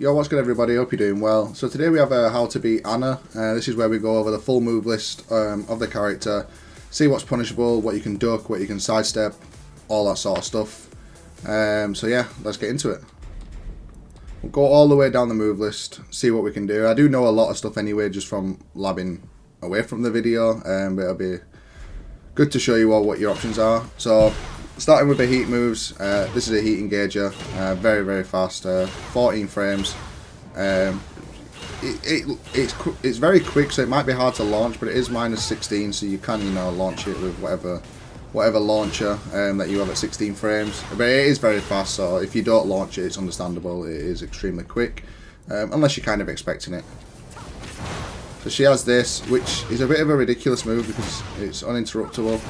Yo, what's good everybody? Hope you're doing well. So today we have a how to beat Anna. This is where we go over the full move list of the character, see what's punishable, what you can duck, what you can sidestep, all that sort of stuff. So yeah, let's get into it. We'll go all the way down the move list, see what we can do. I do know a lot of stuff anyway, just from labbing away from the video, but it'll be good to show you all what your options are. So starting with the heat moves, this is a heat engager, very fast, 14 frames. It's very quick, so it might be hard to launch, but it is minus 16, so you can launch it with whatever launcher that you have at 16 frames. But it is very fast, so if you don't launch it, it's understandable. It is extremely quick, unless you're kind of expecting it. So she has this, which is a bit of a ridiculous move because it's uninterruptible,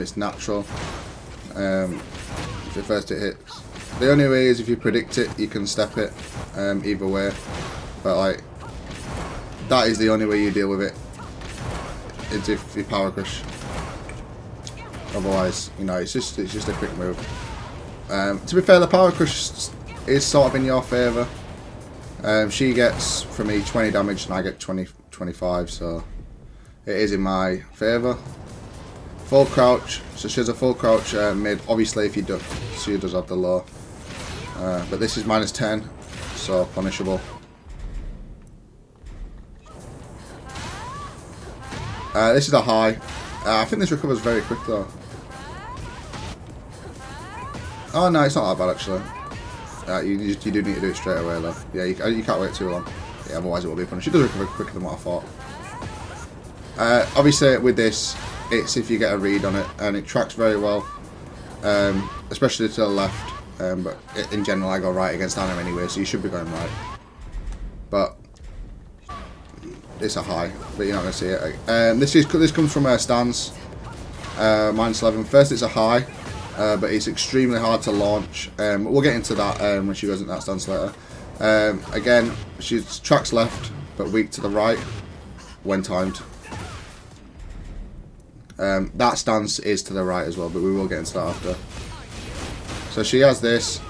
it's natural. The first it hits. The only way is if you predict it, you can step it either way. But like, that is the only way you deal with it. It's if you power crush. Otherwise, it's just a quick move. To be fair, the power crush is sort of in your favour. She gets from me 20 damage and I get 25, so it is in my favour. Full crouch, so she has a full crouch mid. Obviously, if you duck, she does have the low. But this is minus 10, so punishable. This is a high. I think this recovers very quick though. Oh no, it's not that bad actually. You do need to do it straight away though. Yeah, you can't wait too long. Yeah, otherwise it will be punished. It does recover quicker than what I thought. Obviously with this, it's if you get a read on it, and it tracks very well, especially to the left. But in general, I go right against Anna anyway, so you should be going right. But it's a high, but you're not going to see it. This comes from her stance, minus 11. First, it's a high, but it's extremely hard to launch. We'll get into that when she goes into that stance later. Again, she tracks left, but weak to the right when timed. That stance is to the right as well, but we will get into that after. So she has this.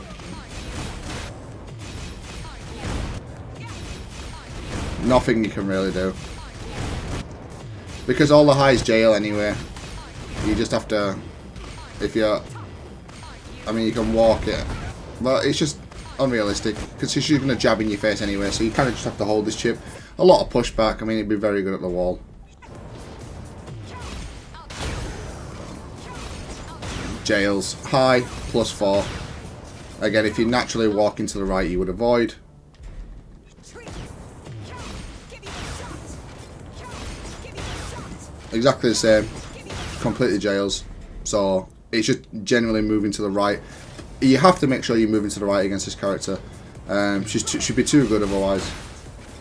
Nothing you can really do. Because all the highs jail anyway. You just have to, you can walk it. But it's just unrealistic. Because she's going to jab in your face anyway, so you kind of just have to hold this chip. A lot of pushback, it'd be very good at the wall. Jails, high, plus 4. Again, if you naturally walk into the right, you would avoid. Exactly the same, completely jails. So it's just generally moving to the right. You have to make sure you're moving to the right against this character. She'd be too good otherwise.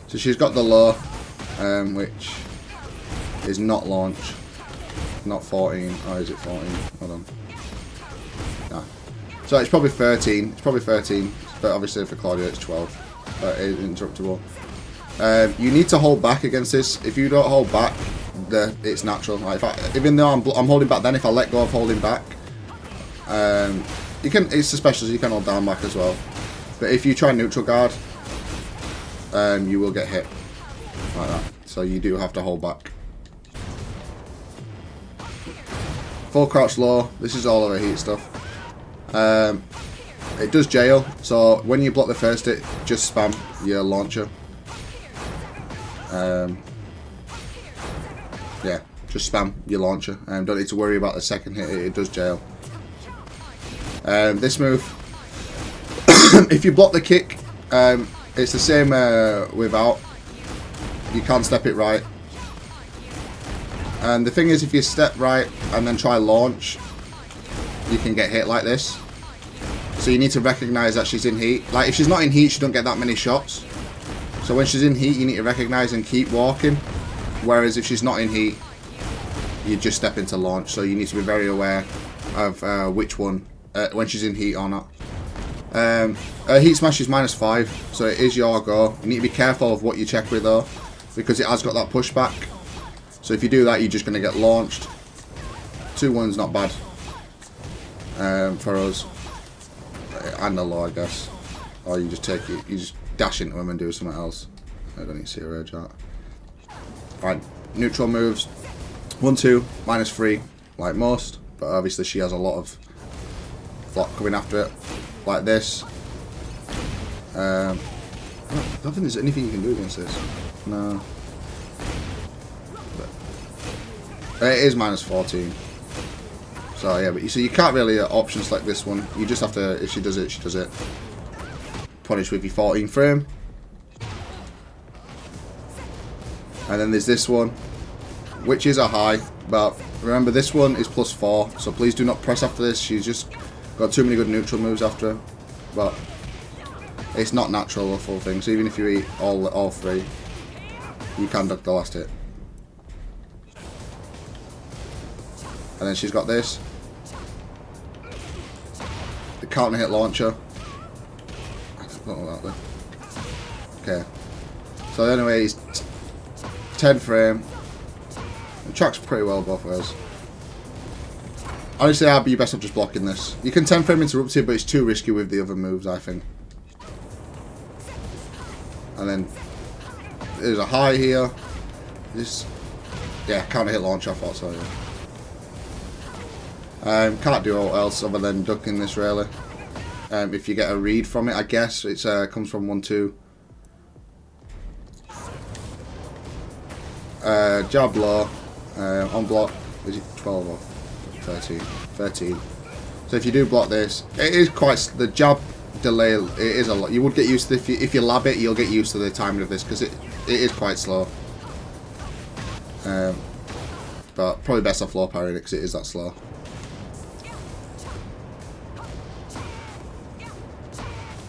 So she's got the low, which is not launch, not 14. Or is it 14? Hold on. So it's probably 13. It's probably 13, but obviously for Claudia it's 12. It's interruptible. You need to hold back against this. If you don't hold back, it's natural. Like even though I'm holding back, then if I let go of holding back, you can. It's a special, so you can hold down back as well. But if you try neutral guard, you will get hit like that. So you do have to hold back. Full crouch low. This is all of the heat stuff. It does jail, so when you block the first hit, just spam your launcher. Yeah, just spam your launcher, and don't need to worry about the second hit. It does jail. This move, if you block the kick, it's the same without. You can't step it right. And the thing is, if you step right and then try launch, you can get hit like this. So you need to recognise that she's in heat. Like if she's not in heat, she don't get that many shots. So when she's in heat, you need to recognise and keep walking. Whereas if she's not in heat, you just step into launch. So you need to be very aware of which one, when she's in heat or not. Her heat smash is minus 5, so it is your go. You need to be careful of what you check with though, because it has got that pushback. So if you do that, you're just going to get launched. 2-1's not bad for us. And the low, I guess. Or you just take it, you just dash into him and do something else. I don't need to see her edge out. Right, neutral moves. 1-2, -3, like most. But obviously she has a lot of block coming after it. Like this. I don't think there's anything you can do against this. No. But it is -14. So yeah, but you can't really options like this one. You just have to, if she does it, she does it. Punish with your 14 frame. And then there's this one, which is a high, but remember this one is +4, so please do not press after this. She's just got too many good neutral moves after her. But it's not natural or full thing, so even if you eat all three, you can duck the last hit. And then she's got this. The counter hit launcher. I don't know that there. Okay. So anyway, it's 10 frame. It tracks pretty well both ways. Honestly, I'd be best off just blocking this. You can 10 frame interrupt it, but it's too risky with the other moves, I think. And then there's a high here. This, yeah, counter hit launcher. I thought so. Yeah. Can't do all else other than ducking this really. If you get a read from it, I guess it's comes from 1-2. Jab low, on block, is it 12 or 13? 13. So if you do block this, it is quite, the jab delay, it is a lot. You would get used to, if you lab it, you'll get used to the timing of this, because it is quite slow. But probably best off low parrying it, because it is that slow.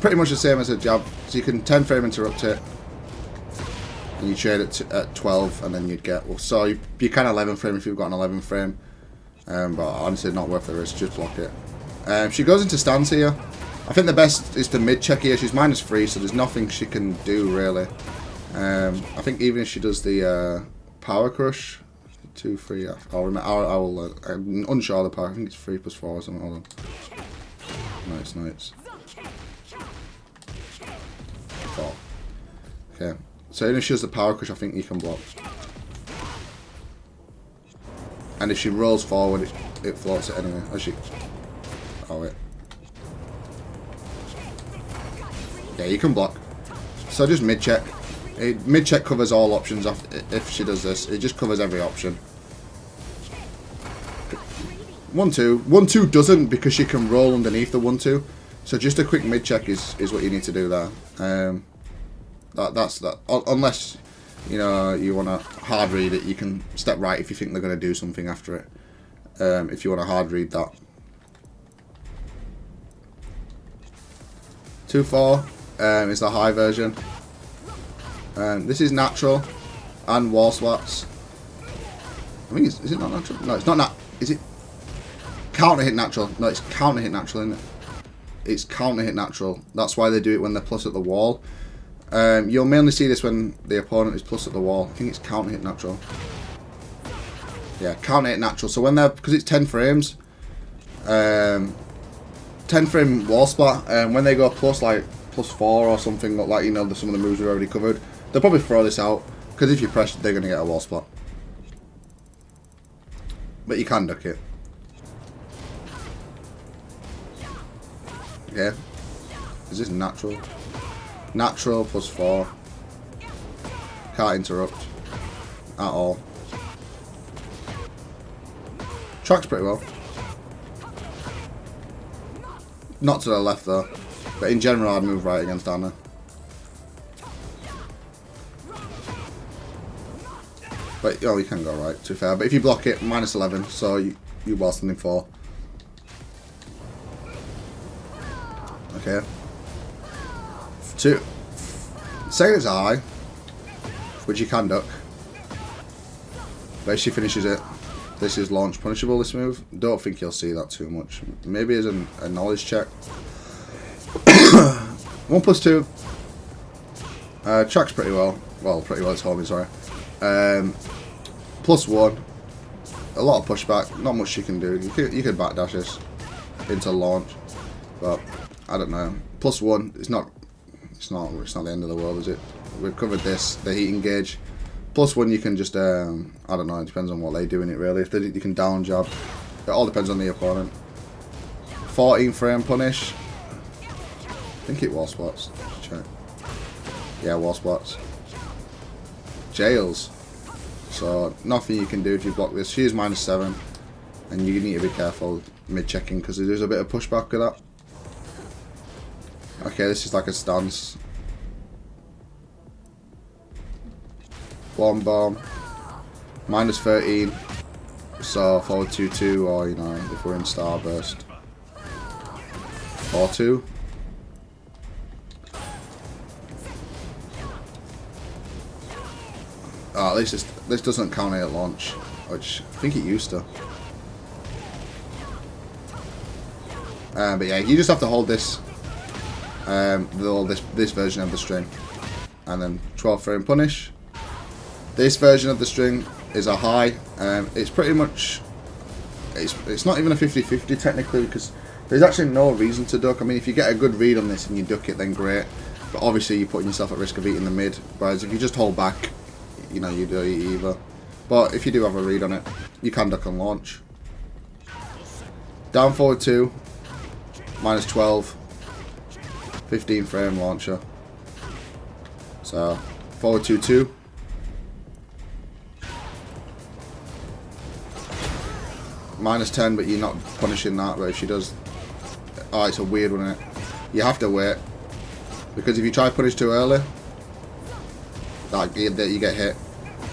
Pretty much the same as a jab, so you can 10 frame interrupt it. And you trade it at 12, and then you'd get, well, so you can 11 frame if you've got an 11 frame, but honestly not worth the risk, just block it. She goes into stance here. I think the best is to mid check here. She's -3, so there's nothing she can do really. I think even if she does the power crush, 2, 3, I'll remember. I'm unsure of the power. I think it's 3 + 4 or something. Hold on. Nice. 4. Okay. So even if she does the power crush, I think you can block. And if she rolls forward, it floats it anyway. As she, oh wait. Yeah, you can block. So just mid check. Mid check covers all options. If she does this, it just covers every option. 1-2. 1-2 doesn't, because she can roll underneath the 1-2. So just a quick mid check is what you need to do there. That's that. Unless you know you want to hard read it, you can step right if you think they're going to do something after it. If you want to hard read that. 2-4 is the high version. This is natural and wall swaps. I mean, is it not natural? No, it's not. Is it counter hit natural? No, it's counter hit natural, isn't it? It's counter hit natural. That's why they do it when they're plus at the wall. You'll mainly see this when the opponent is plus at the wall. I think it's counter hit natural. Yeah, counter hit natural. So when they're, because it's 10 frames, 10 frame wall splat, when they go plus like +4 or something, like, you know, some of the moves are already covered, they'll probably throw this out, because if you press, they're going to get a wall splat. But you can duck it. Yeah. Is this natural? Natural +4. Can't interrupt at all. Tracks pretty well. Not to the left though. But in general, I'd move right against Anna. But oh, you can go right, to be fair. But if you block it, -11, so you while standing 4. Okay. 2. Second is a high, which you can duck. But if she finishes it, this is launch punishable, this move. Don't think you'll see that too much. Maybe as a knowledge check. 1 + 2. Tracks pretty well. Well, pretty well, it's homing, sorry. +1. A lot of pushback. Not much you can do. You could backdash this into launch. But, I don't know. +1. It's It's not the end of the world, is it? We've covered this, the heating gauge. Plus one, you can just, I don't know, it depends on what they do in it really. If they, you can down jab. It all depends on the opponent. 14 frame punish. I think it wall spots. Check. Yeah, wall spots. Jails. So, nothing you can do if you block this. She is -7. And you need to be careful mid-checking because there's a bit of pushback with that. Okay, this is like a stance. One bomb. -13. So forward 2-2, or you know, if we're in starburst. 4-2. Oh, at least this doesn't count at launch, which I think it used to. But yeah, you just have to hold this, this version of the string, and then 12 frame punish. This version of the string is a high. It's pretty much, it's not even a 50-50 technically, because there's actually no reason to duck. I mean, if you get a good read on this and you duck it, then great. But obviously you're putting yourself at risk of eating the mid. Whereas if you just hold back, you know, you don't eat either. But if you do have a read on it, you can duck and launch. Down forward 2. -12. 15 frame launcher. So forward 2-2. -10, but you're not punishing that. But if she does, oh, it's a weird one, isn't it? You have to wait, because if you try to punish too early, you get hit.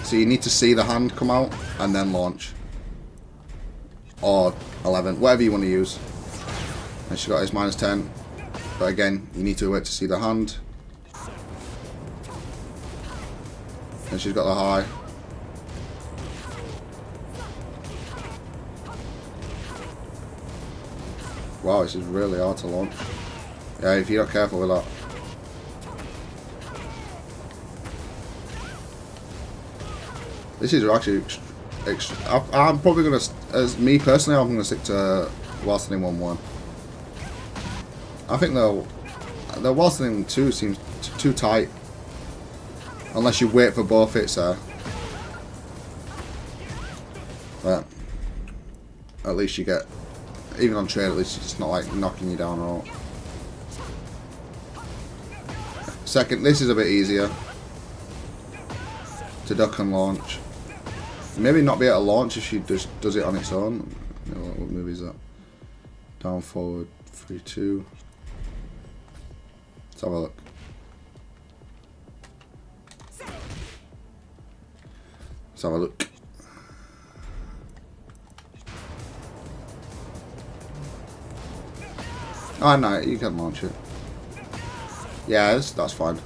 So you need to see the hand come out and then launch, or 11, whatever you want to use. And she got his -10, but again, you need to wait to see the hand. And she's got the high. Wow, this is really hard to launch. Yeah, if you're not careful with that. This is actually, I'm probably going to, as me personally, I'm going to stick to whilst in 1-1. I think the whilst in 2 seems too tight. Unless you wait for both hits there. But at least you get, even on trade, at least it's not like knocking you down or. Second, this is a bit easier to duck and launch. Maybe not be able to launch if she just does it on its own. What movie is that? Down forward 3-2. Let's have a look. Let's have a look. Oh no, you can launch it. Yeah, that's fine.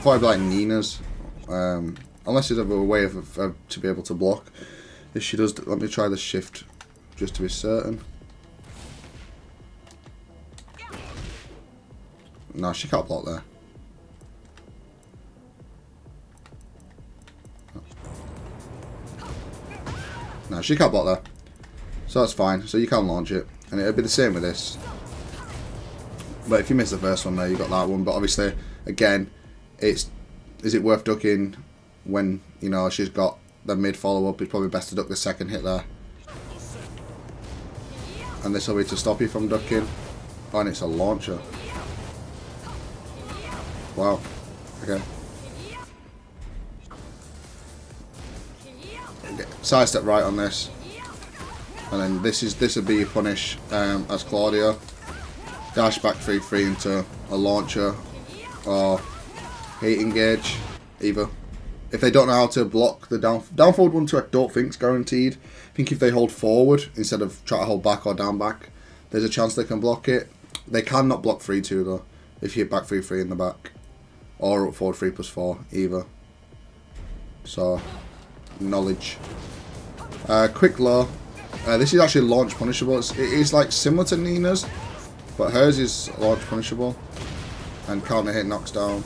Probably like Nina's. Unless there's a way of to be able to block. If she does, let me try the shift just to be certain. No, she can't block there. No, she can't block there. So that's fine. So you can launch it. And it'll be the same with this. But if you miss the first one there, you got that one. But obviously, again, is it worth ducking when, you know, she's got the mid follow-up? It's probably best to duck the second hit there. And this will be to stop you from ducking. Oh, and it's a launcher. Wow. Okay. Side step right on this. And then this would be your punish as Claudia. Dash back 3-3 into a launcher or heating gauge, either. If they don't know how to block the down forward 1-2, I don't think it's guaranteed. I think if they hold forward instead of try to hold back or down back, there's a chance they can block it. They cannot block 3-2 though, if you hit back 3-3 in the back. Or up forward 3+4, either. So, knowledge. Quick low. This is actually launch punishable. It is like similar to Nina's, but hers is launch punishable. And counter hit knocks down.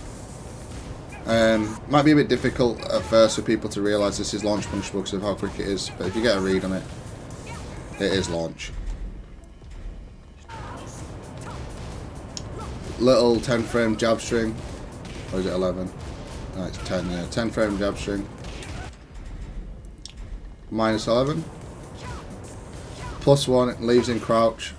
Might be a bit difficult at first for people to realise this is launch punishable because of how quick it is. But if you get a read on it, it is launch. Little 10 frame jab string. Or is it 11? No, it's 10, yeah. 10 frame jab string. Minus 11. +1, it leaves in crouch.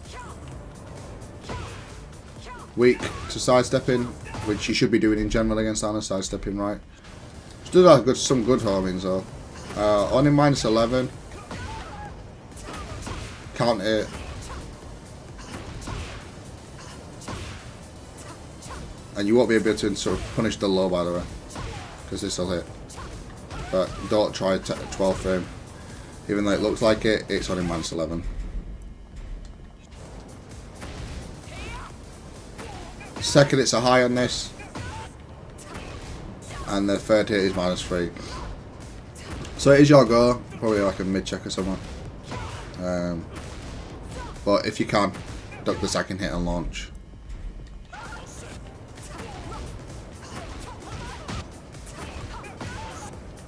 Weak to sidestepping, which you should be doing in general against Anna, sidestepping right. She does have some good homings though. On in minus 11. Can't hit. And you won't be able to sort of punish the low, by the way, because this will hit. But don't try 12 frame. Even though it looks like it, it's on in minus 11. Second, it's a high on this. And the third hit is minus 3. So it is your go. Probably like a mid check or something. But if you can, duck the second hit and launch.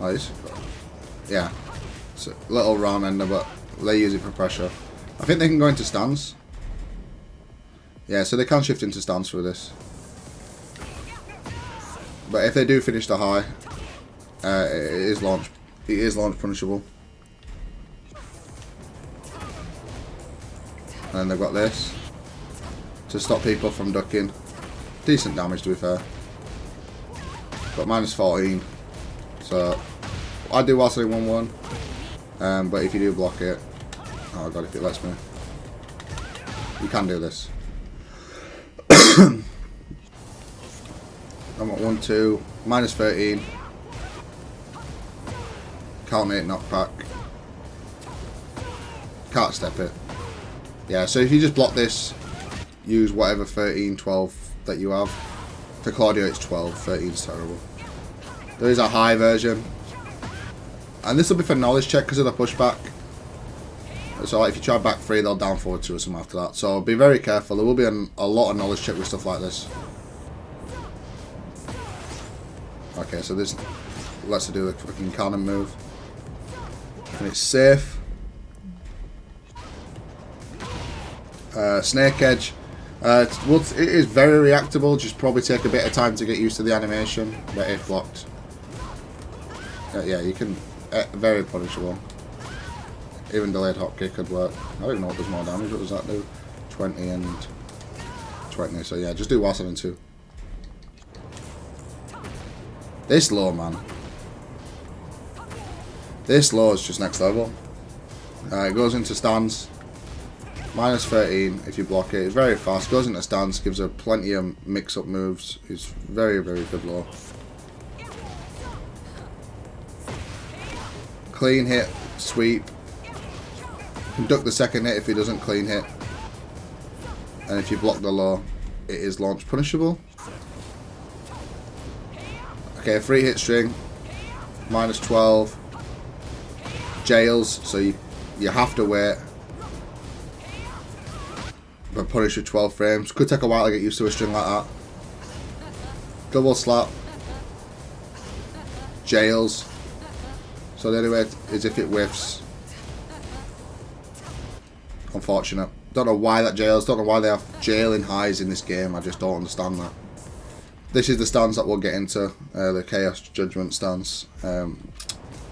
Nice. Yeah. It's a little round ender, but they use it for pressure. I think they can go into stance. Yeah, so they can shift into stance with this. But if they do finish the high, it is launch punishable. And then they've got this to stop people from ducking. Decent damage, to be fair. But minus 14. So I do whilst doing 1-1. But if you do block it, oh god, if it lets me, you can do this. I'm at 1-2, minus 13. Can't make knockback. Can't step it. Yeah, so if you just block this, use whatever 13, 12 that you have. For Claudio it's 12, 13 is terrible. There is a high version. And this will be for knowledge check because of the pushback. So like if you try back 3, they'll down forward 2 or something after that. So be very careful. There will be a lot of knowledge check with stuff like this. Okay, so this lets her do the fucking cannon move. And it's safe. Snake Edge. It is very reactable. Just probably take a bit of time to get used to the animation. But if blocked. Yeah, you can... very punishable. Even delayed hop kick could work. I don't even know what does more damage. What does that do? 20 and 20. So yeah, just do while 7-2. This low, man. This low is just next level. It goes into stance. Minus 13 if you block it. It's very fast. Goes into stance. Gives her plenty of mix-up moves. It's very, very good low. Clean hit. Sweep. Duck the second hit if he doesn't clean hit. And if you block the low, it is launch punishable. Okay, 3 hit string. Minus 12. Jails, so you have to wait. But punish with 12 frames. Could take a while to get used to a string like that. Double slap. Jails. So the only way is if it whiffs. Unfortunate. Don't know why that jails. Don't know why they have jailing highs in this game. I just don't understand that. This is the stance that we'll get into. The Chaos Judgment stance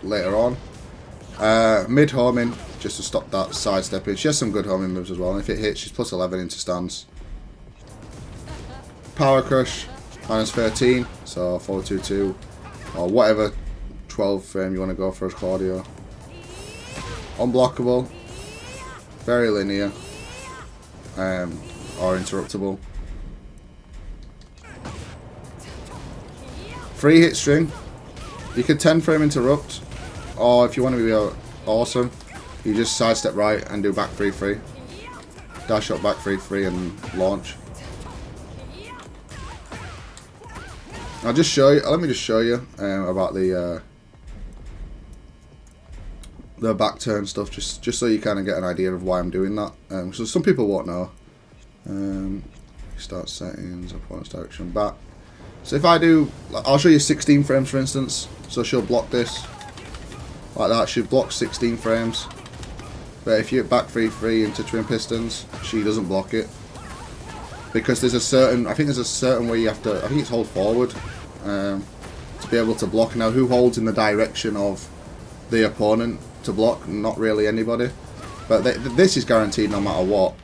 later on. Mid homing, just to stop that sidestepping. She has some good homing moves as well. And if it hits, she's plus 11 into stance. Power Crush, minus 13. So 4-2-2. Or whatever 12 frame you want to go for as Claudio. Unblockable. Very linear. Or interruptible. 3 hit string. You can 10 frame interrupt. Or if you want to be awesome, you just sidestep right and do back 3-3. Dash up back 3-3 and launch. I'll just show you. Let me just show you about the back turn stuff, just so you kind of get an idea of why I'm doing that. So some people won't know. Start settings, opponent's direction, back. So if I do, I'll show you 16 frames for instance. So she'll block this like that. She blocks 16 frames. But if you back 3-3 into twin pistons, she doesn't block it. Because there's a certain, I think there's a certain way you have to, I think it's hold forward. to be able to block. Now, who holds in the direction of the opponent to block? Not really anybody. But this is guaranteed no matter what.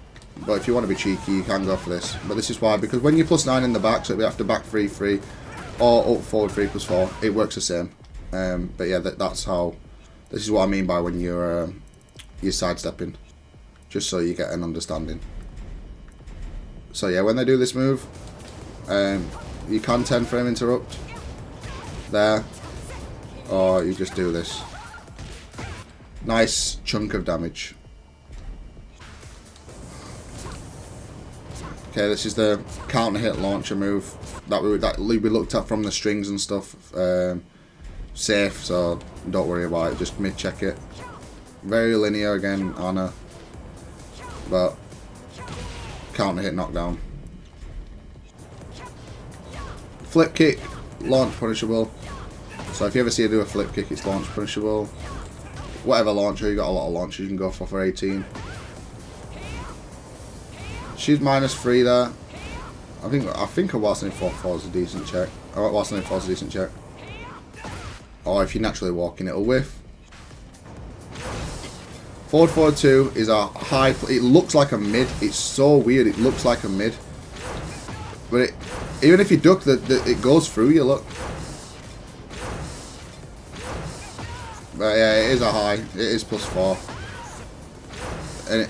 But if you want to be cheeky, you can go for this. But this is why, because when you're +9 in the back, so we have to back 3-3 or up forward 3+4, it works the same. But yeah, that's how. This is what I mean by when you're sidestepping, just so you get an understanding. So yeah, when they do this move, you can 10 frame interrupt there, or you just do this. Nice chunk of damage. Okay, this is the counter hit launcher move that we looked at from the strings and stuff. Safe, so don't worry about it. Just mid check it. Very linear again, Anna, but counter hit knockdown. Flip kick, launch punishable. So if you ever see her do a flip kick, it's launch punishable. Whatever launcher, you got a lot of launchers you can go for 18. She's -3 there. I think a Watson 4-4 is a decent check. Watson 4 is a decent check. Or if you're naturally walking, it'll whiff. Forward 4-2 is a high. It looks like a mid. It's so weird. It looks like a mid, but even if you duck, it goes through you. Look. But yeah, it is a high. It is +4, and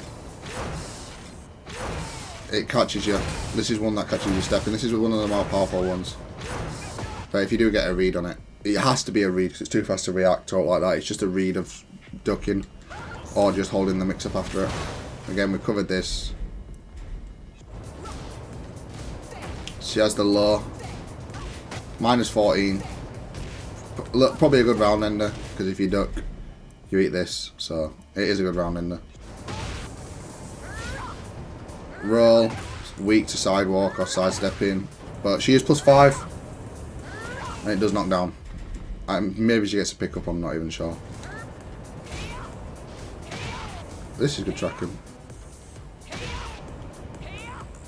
it catches you. This is one that catches you stepping. This is one of the more powerful ones. But if you do get a read on it, it has to be a read because it's too fast to react or like that. It's just a read of ducking or just holding the mix up after it. Again, we covered this. She has the low. -14. Probably a good round ender because if you duck, you eat this. So it is a good round ender. Roll, weak to sidewalk or sidestepping, but she is +5, and it does knock down. Maybe she gets a pick up, I'm not even sure. This is good tracking.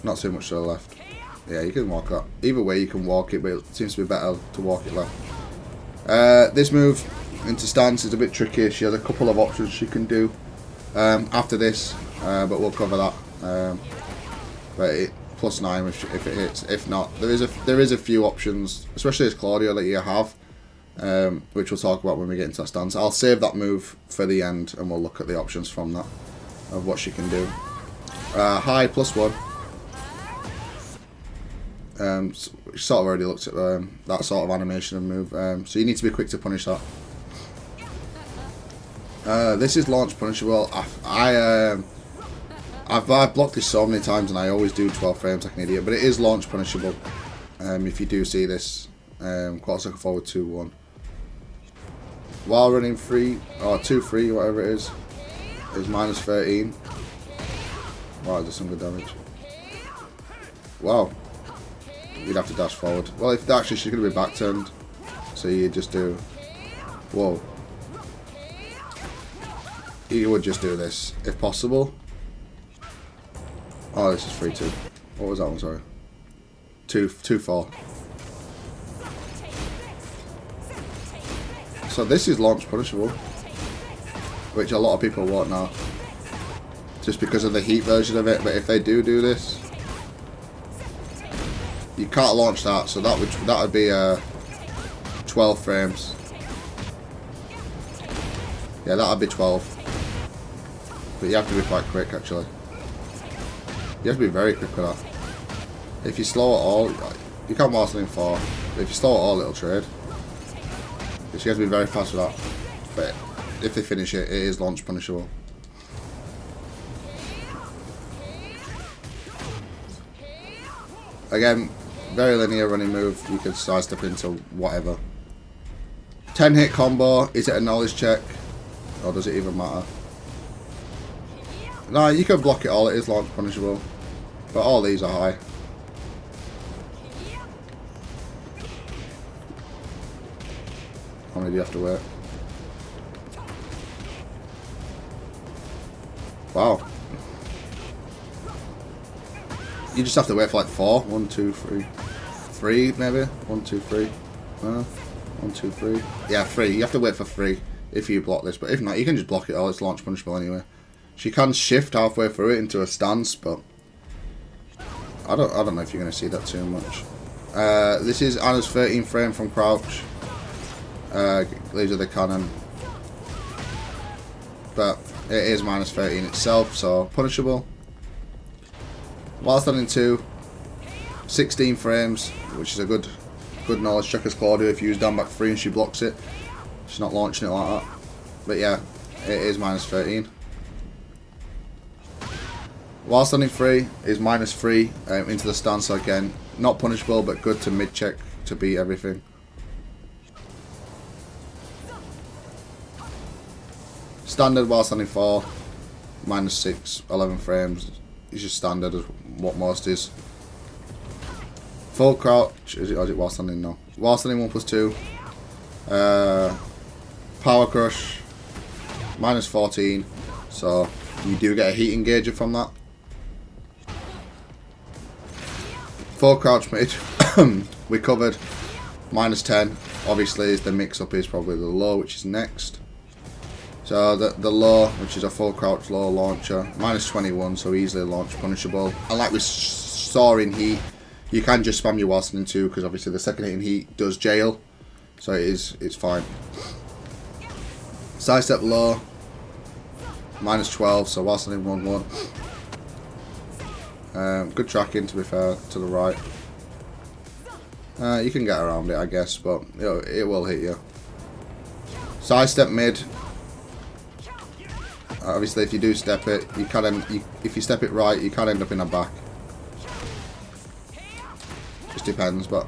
Not too much to the left. Yeah, you can walk that. Either way you can walk it, but it seems to be better to walk it left. This move into stance is a bit tricky. She has a couple of options she can do after this, but we'll cover that. But it +9 if it hits. If not, there is a few options, especially as Claudio, that you have, which we'll talk about when we get into that stance. I'll save that move for the end, and we'll look at the options from that of what she can do. High +1. Sort of already looked at that sort of animation and move. So you need to be quick to punish that. This is launch punishable. I've blocked this so many times and I always do 12 frames like an idiot, but it is launch punishable. If you do see this, quarter circle forward 2-1. While running 3 or 2-3, whatever it is -13. Wow, that's some good damage. Wow. You'd have to dash forward. Well, if actually she's going to be back turned, so you just do. Whoa. You would just do this if possible. Oh, this is 3-2. What was that one? Sorry. 2-4. So this is launch punishable, which a lot of people won't know, just because of the heat version of it. But if they do this, you can't launch that. So that would be 12 frames. Yeah, that would be 12. But you have to be quite quick, actually. You have to be very quick with that. If you slow at all, you can't Marceline 4. But if you slow at all, it'll trade. But you have to be very fast with that. But if they finish it, it is launch punishable. Again, very linear running move. You can sidestep into whatever. 10 hit combo. Is it a knowledge check? Or does it even matter? No, you can block it all. It is launch punishable. But all these are high. How many do you have to wait? Wow. You just have to wait for like 4. 1, 2, 3. 3 maybe? 1, 2, 3. 1, 2, 3. Yeah, 3. You have to wait for 3 if you block this, but if not, you can just block it all. It's launch punishable anyway. She can shift halfway through it into a stance, but I don't know if you're going to see that too much. This is Anna's 13 frame from crouch. Leaves with the cannon, but it is minus 13 itself, so punishable. While standing 2, 16 frames, which is a good knowledge check as Claudia. If you use down back 3 and she blocks it, she's not launching it like that. But yeah, it is minus 13. While standing 3 is minus 3 into the stance, so again, not punishable, but good to mid check to beat everything. Standard while standing 4, minus 6, 11 frames. It's just standard as what most is. Full crouch, is it while standing? No. While standing 1+2. Power crush, minus 14. So you do get a heat engager from that. Full crouch mid, we covered. Minus 10. Obviously, the mix up is probably the low, which is next. So the low, which is a full crouch low launcher, minus 21, so easily launch punishable. And like we saw in heat, you can just spam your while standing 2 because obviously the second hit in heat does jail, so it's fine. Side step low, minus 12, so while standing 1-1. Good tracking, to be fair, to the right. You can get around it, I guess, but it will hit you. Side step mid. Obviously, if you do step it, you can. If you step it right, you can end up in a back. Just depends, but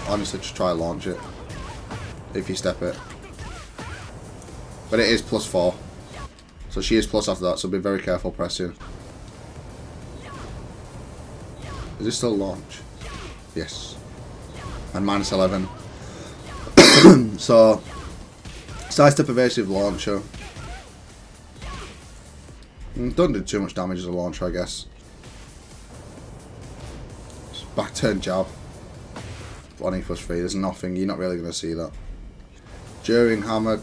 honestly, just try to launch it if you step it. But it is +4, so she is plus after that. So be very careful pressing. Is this still launch? Yes. And minus 11. So side step evasive launcher. Don't do too much damage as a launcher, I guess. Back turn jab. 1+3. There's nothing. You're not really going to see that. During hammer,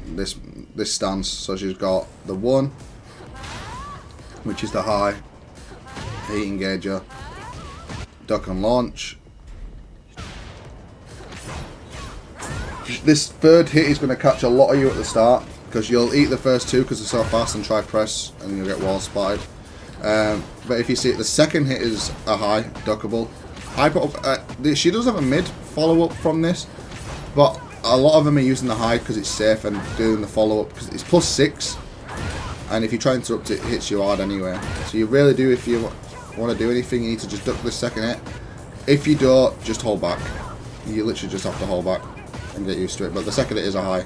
this stance. So she's got the 1, which is the high. Heat engager. Duck and launch. This third hit is going to catch a lot of you at the start, because you'll eat the first 2 because they're so fast and try press and you'll get wall spotted. But if you see it, the second hit is a high, duckable. She does have a mid follow up from this, but a lot of them are using the high because it's safe and doing the follow up because it's +6. And if you try and interrupt it, it hits you hard anyway. So you really do, if you want to do anything, you need to just duck this second hit. If you don't, just hold back. You literally just have to hold back and get used to it. But the second hit is a high.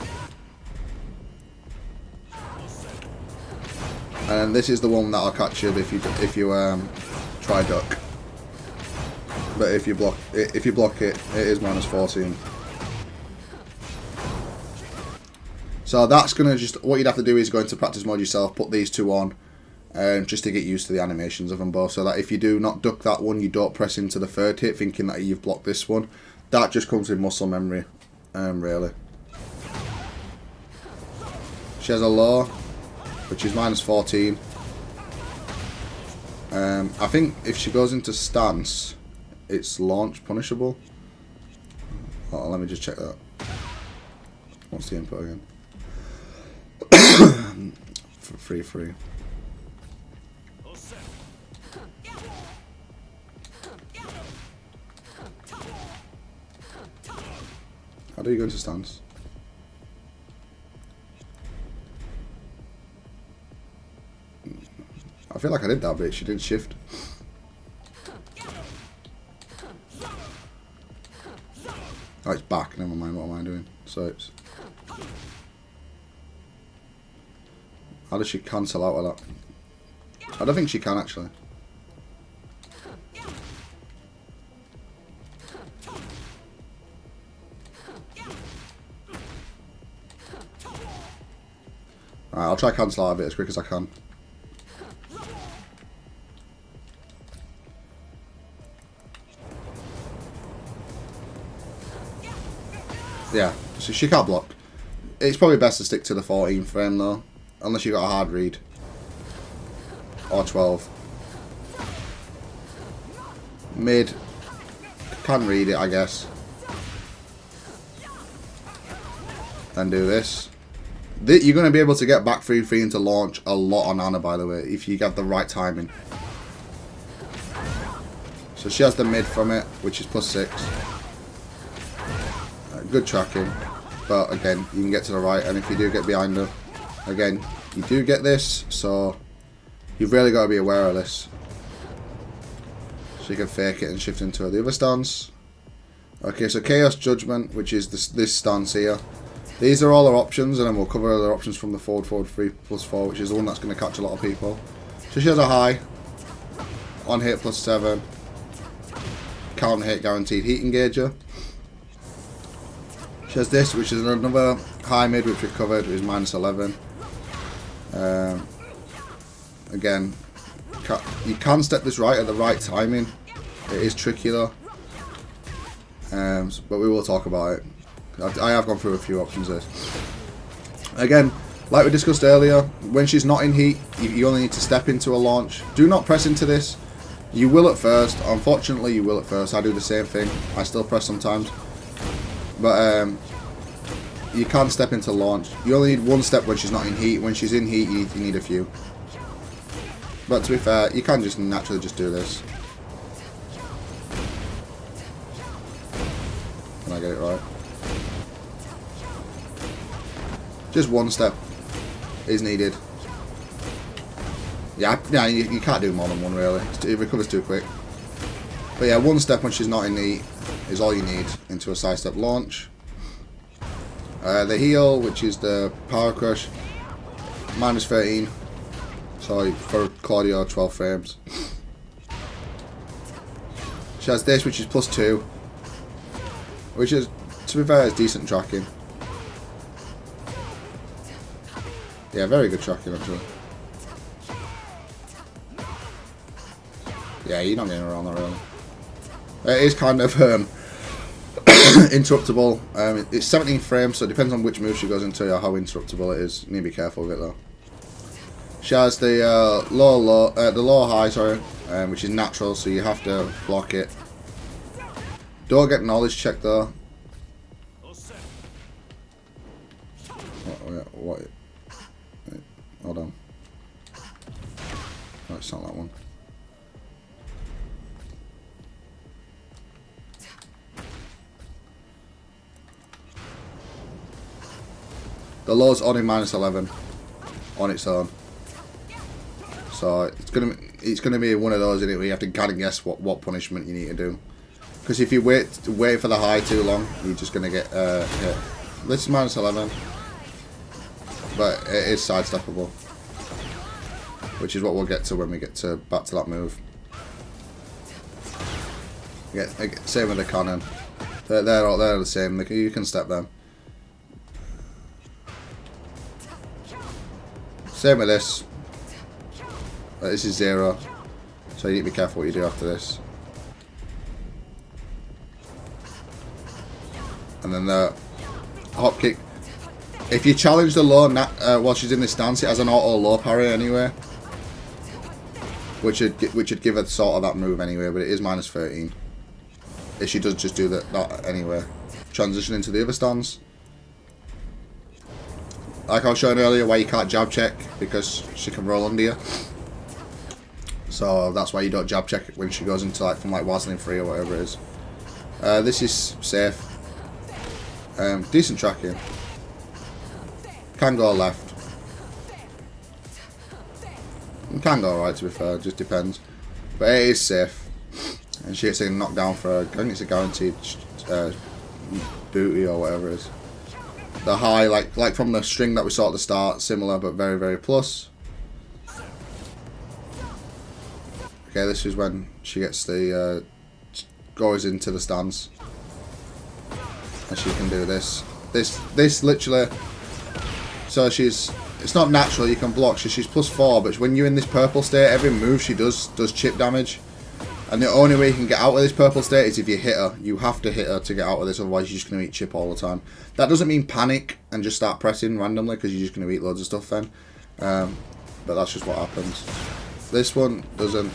And this is the one that'll catch you if you try duck. But if you block it, it is minus 14. So that's gonna what you'd have to do is go into practice mode yourself, put these 2 on, just to get used to the animations of them both. So that if you do not duck that one, you don't press into the third hit, thinking that you've blocked this one. That just comes with muscle memory, really. She has a low, which is minus 14. I think if she goes into stance, it's launch punishable. Oh, let me just check that. What's the input again? Free. How do you go into stance? I feel like I did that bit. She did shift. Oh, it's back. Never mind. What am I doing? So it's. How does she cancel out of that? I don't think she can actually. Alright, I'll try cancel out of it as quick as I can. Yeah, so she can't block. It's probably best to stick to the 14 frame though, unless you got a hard read. Or 12. Mid, can read it, I guess. And do this. You're going to be able to get back 3-3 into launch a lot on Anna, by the way, if you get the right timing. So she has the mid from it, which is +6. Good tracking. But again, you can get to the right, and if you do get behind her, again, you do get this, so you've really got to be aware of this. So you can fake it and shift into the other stance. Okay, so Chaos Judgment, which is this stance here. These are all our options, and then we'll cover other options from the forward 3+4, which is the one that's going to catch a lot of people. So she has a high, on hit +7, counter hit guaranteed heat engager. She has this, which is another high mid, which we've covered, which is -11. Again, you can step this right at the right timing. It is tricky though, but we will talk about it. I have gone through a few options there. Again, like we discussed earlier, when she's not in heat, you only need to step into a launch. Do not press into this. You will at first. Unfortunately, you will at first. I do the same thing. I still press sometimes. But you can't step into launch. You only need one step when she's not in heat. When she's in heat, you need a few. But to be fair, you can just naturally just do this. Can I get it right? Just one step is needed. Yeah, you can't do more than one really. It recovers too quick. But yeah, one step when she's not in heat is all you need into a side step launch. The heal, which is the power crush, -13. So for Claudio, 12 frames. She has this, which is +2, which is, to be fair, is decent tracking. Yeah, very good tracking actually. Yeah, you're not getting around that really. It is kind of interruptible. It's 17 frames, so it depends on which move she goes into or how interruptible it is. You need to be careful with it though. She has the low high, sorry, which is natural, so you have to block it. Don't get knowledge check though. What? Wait, hold on. No, it's not that one. The low's only -11 on its own, so it's gonna be one of those in it where you have to kind of guess what punishment you need to do. Because if you wait for the high too long, you're just gonna get hit. This is -11, but it is sidesteppable, which is what we'll get to when we get back to that move. Yeah, same with the cannon. They're the same. You can step them. Same with this. This is 0, so you need to be careful what you do after this. And then the hop kick. If you challenge the low while she's in this stance, it has an auto low parry anyway, which would give her sort of that move anyway. But it is -13 if she does just do that anyway. Transition into the other stance. Like I was showing earlier, why you can't jab check, because she can roll under you. So that's why you don't jab check when she goes into from Wazzling 3 or whatever it is. This is safe. Decent tracking. Can go left. Can go right, to be fair, just depends. But it is safe. And she gets a knockdown for, I think it's a guaranteed booty or whatever it is. The high, like from the string that we saw at the start, similar but very, very plus. Okay, this is when she gets the goes into the stance, and she can do this. This literally. So it's not natural. You can block. She's +4, but when you're in this purple state, every move she does chip damage. And the only way you can get out of this purple state is if you hit her. You have to hit her to get out of this, otherwise you're just going to eat chip all the time. That doesn't mean panic and just start pressing randomly, because you're just going to eat loads of stuff then. But that's just what happens. This one doesn't...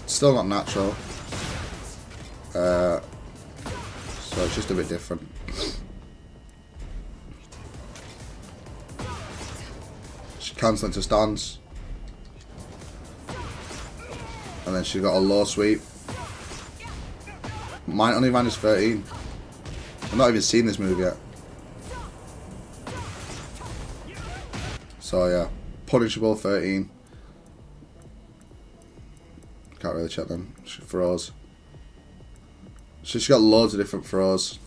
Still not natural. So it's just a bit different. She cancels into stance. And then she's got a low sweep. Mine only ran is 13. I've not even seen this move yet. So yeah, punishable 13. Can't really check them. She throws. So she's got loads of different throws.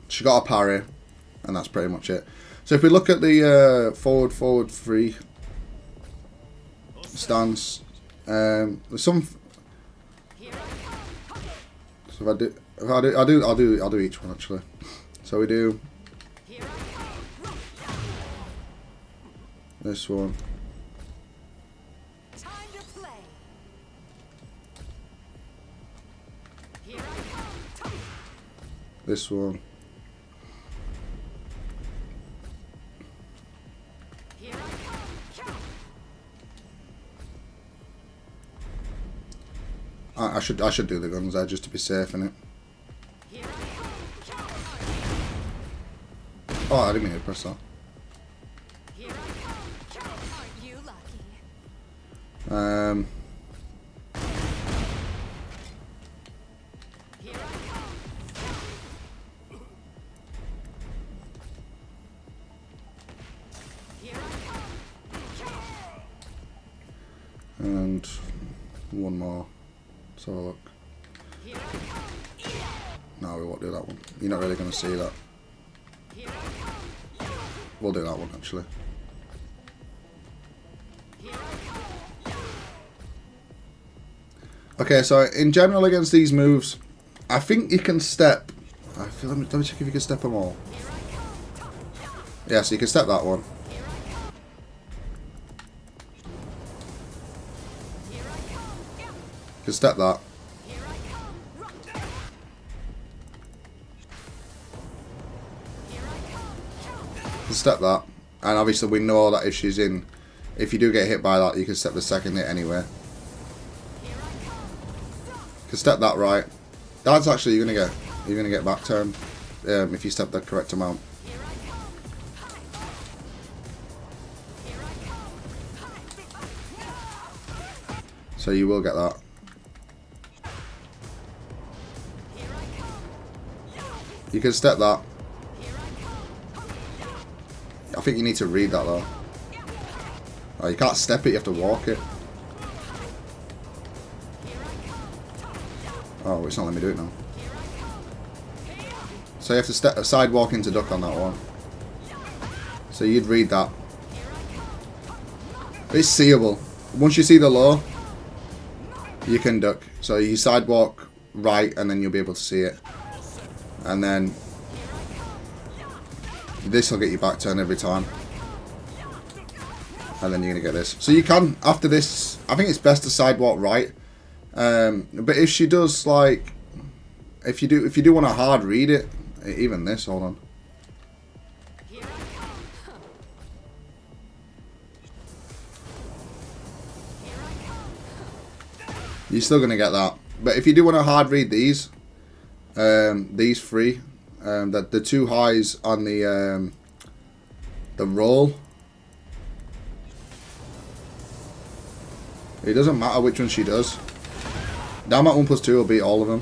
She got a parry, and that's pretty much it. So if we look at the forward free stance, there's some. So I'll do each one actually. So we do this one. This one. I should do the guns there just to be safe in it. Oh, I didn't mean to press that. And one more. Let's have a look. No, we won't do that one. You're not really going to see that. We'll do that one actually. Okay, so in general against these moves, I think you can step. Let me check if you can step them all. Yeah, so you can step that one. You can step that. You can step that. And obviously we know that if she's in, if you do get hit by that, you can step the second hit anyway. You can step that right. That's actually you're gonna get back turn if you step the correct amount. So you will get that. You can step that. I think you need to read that though. Oh, you can't step it, you have to walk it. Oh, it's not letting me do it now. So you have to step a side walk into duck on that one. So you'd read that. It's seeable. Once you see the low, you can duck. So you sidewalk right and then you'll be able to see it. And then this will get you back turn every time. And then you're going to get this. So you can, after this, I think it's best to sidewalk right. But if she does like, if you do want to hard read it, even this, hold on. You're still going to get that. But if you do want to hard read these three, the two highs on the roll, it doesn't matter which one she does. Down at 1+2 will beat all of them.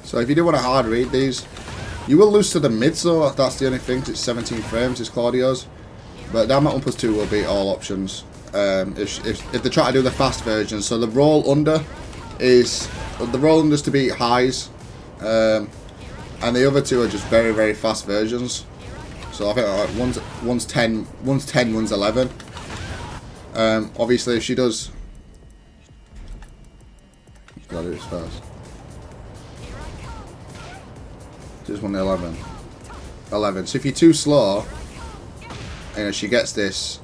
So if you do want to hard read these, you will lose to the mids though. That's the only thing. It's 17 frames. It's Claudio's. But down at 1+2 will beat all options. If they try to do the fast version, so the roll under is to beat highs, and the other two are just very, very fast versions. So I think one's 10, one's 11. Obviously, if she does, gotta do this first. Just 1 to 11. So if you're too slow, and she gets this,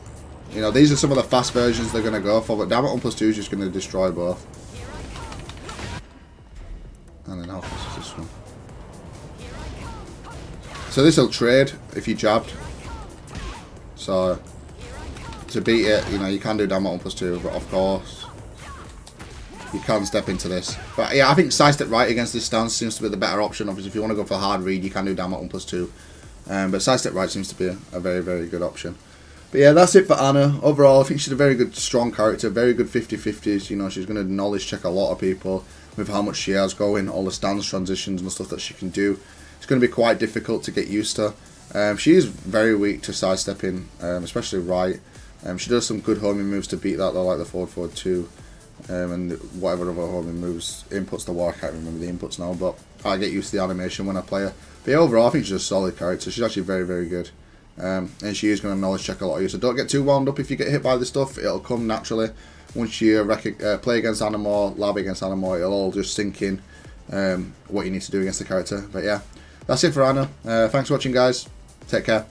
You know, these are some of the fast versions they're going to go for, but Damn It 1+2 is just going to destroy both. And then how fast is this one? So this will trade if you jabbed. So to beat it, you know, you can do Damn It 1+2, but of course you can step into this. But yeah, I think sidestep right against this stance seems to be the better option. Obviously, if you want to go for a hard read, you can do Damn It 1+2. But sidestep right seems to be a very, very good option. But yeah, that's it for Anna. Overall, I think she's a very good, strong character, very good 50-50s. You know, she's going to knowledge check a lot of people with how much she has going, all the stance transitions and stuff that she can do. It's going to be quite difficult to get used to. She is very weak to sidestepping, especially right. She does some good homing moves to beat that, though, like the forward 2. And whatever other homing moves, inputs the war, I can't remember the inputs now, but I get used to the animation when I play her. But yeah, overall, I think she's a solid character. She's actually very, very good. And she is going to knowledge check a lot of you, so don't get too wound up if you get hit by this stuff. It'll come naturally. Once you play against Anna more, lab against Anna more, it'll all just sink in what you need to do against the character. But yeah, that's it for Anna. Thanks for watching, guys. Take care.